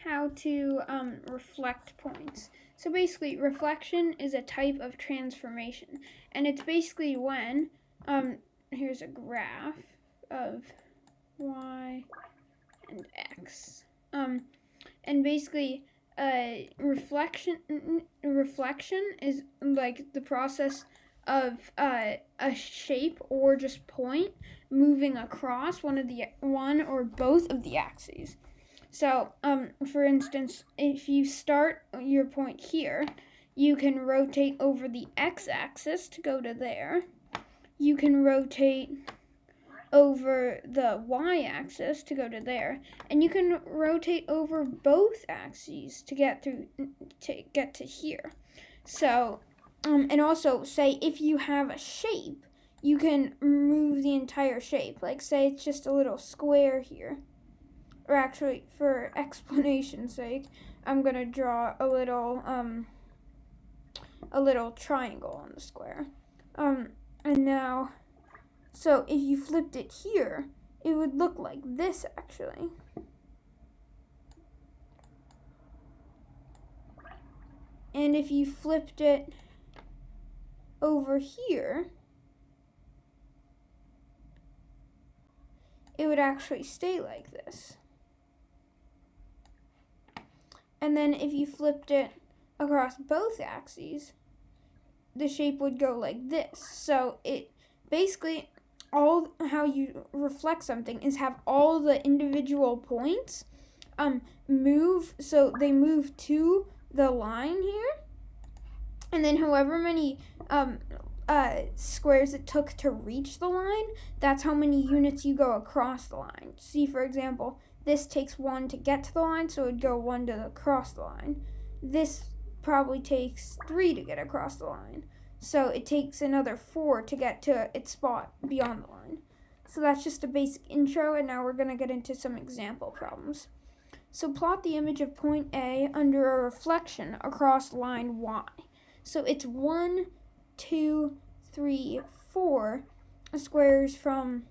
how to reflect points. So basically, reflection is a type of transformation, and it's basically when, here's a graph of y and x, and basically, reflection is like the process of a shape or just point moving across one or both of the axes. So, for instance, if you start your point here, you can rotate over the x-axis to go to there. You can rotate over the y-axis to go to there, and you can rotate over both axes to get to here. So, and also say if you have a shape, you can move the entire shape. Like say it's just a little square here. Or actually, for explanation's sake, I'm gonna draw a little triangle on the square. And now, so if you flipped it here, it would look like this actually. And if you flipped it over here, it would actually stay like this. And then if you flipped it across both axes, the shape would go like this. So it basically, all how you reflect something is have all the individual points move, so they move to the line here, and then however many squares it took to reach the line, that's how many units you go across the line. See, for example, this takes 1 to get to the line, so it would go 1 to cross the line. This probably takes 3 to get across the line, so it takes another 4 to get to its spot beyond the line. So that's just a basic intro, and now we're going to get into some example problems. So plot the image of point A under a reflection across line Y. So it's 1, 2, 3, 4 squares from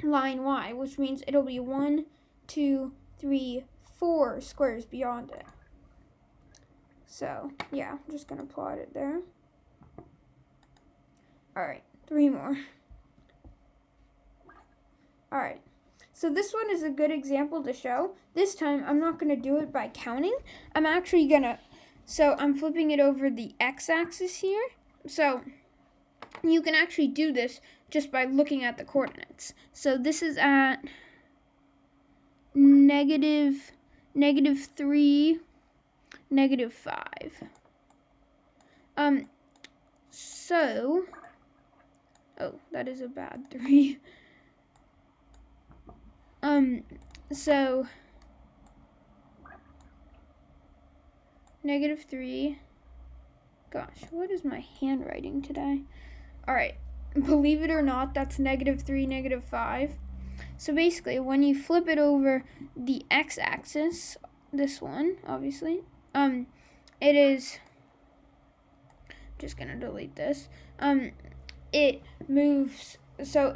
line Y, which means it'll be 1, 2, 3, 4 squares beyond it. So, yeah, I'm just going to plot it there. Alright, 3 more. Alright, so this one is a good example to show. This time, I'm not going to do it by counting. I'm actually going to, so I'm flipping it over the x-axis here. So, you can actually do this just by looking at the coordinates. So this is at negative 3, negative 5. So, oh, that is a bad 3. So, negative 3. Gosh, what is my handwriting today? Alright, believe it or not, that's negative 3, negative 5. So basically, when you flip it over the x-axis, this one, obviously, it is, just gonna delete this, it moves, so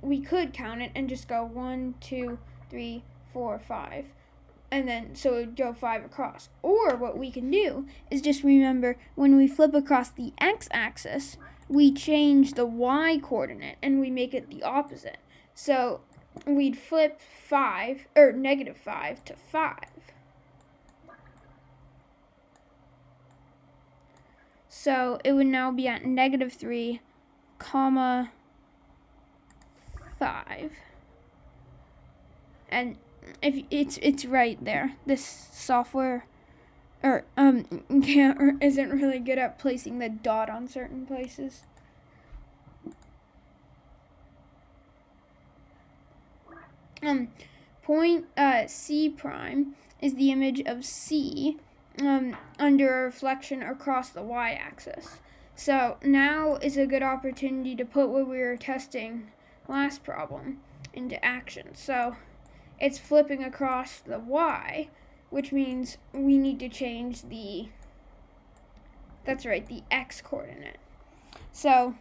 we could count it and just go 1, 2, 3, 4, 5. And then, so it would go 5 across. Or what we can do is just remember, when we flip across the x-axis, we change the y-coordinate and we make it the opposite. So we'd flip negative 5 to 5. So it would now be at negative 3, comma 5. And if it's right there. This software isn't really good at placing the dot on certain places. Point C prime is the image of C under a reflection across the y-axis. So now is a good opportunity to put what we were testing last problem into action. So it's flipping across the y, which means we need to change the x coordinate. So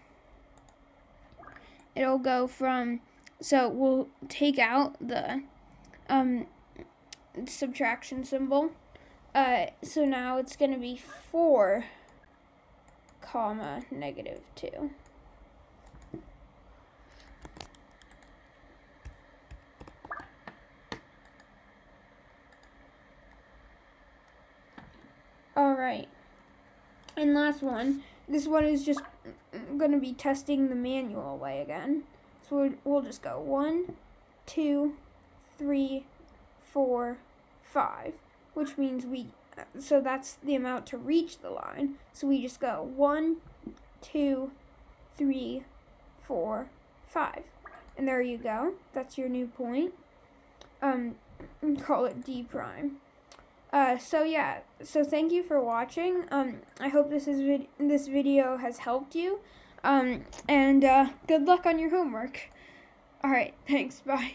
it'll go from, so we'll take out the subtraction symbol. So now it's going to be 4, comma, -2. Alright, and last one. This one is just going to be testing the manual way again. So we'll just go 1, 2, 3, 4, 5, which means so that's the amount to reach the line. So we just go 1, 2, 3, 4, 5. And there you go. That's your new point. Call it D prime. So yeah, so thank you for watching. I hope this video has helped you. And good luck on your homework. Alright, thanks, bye.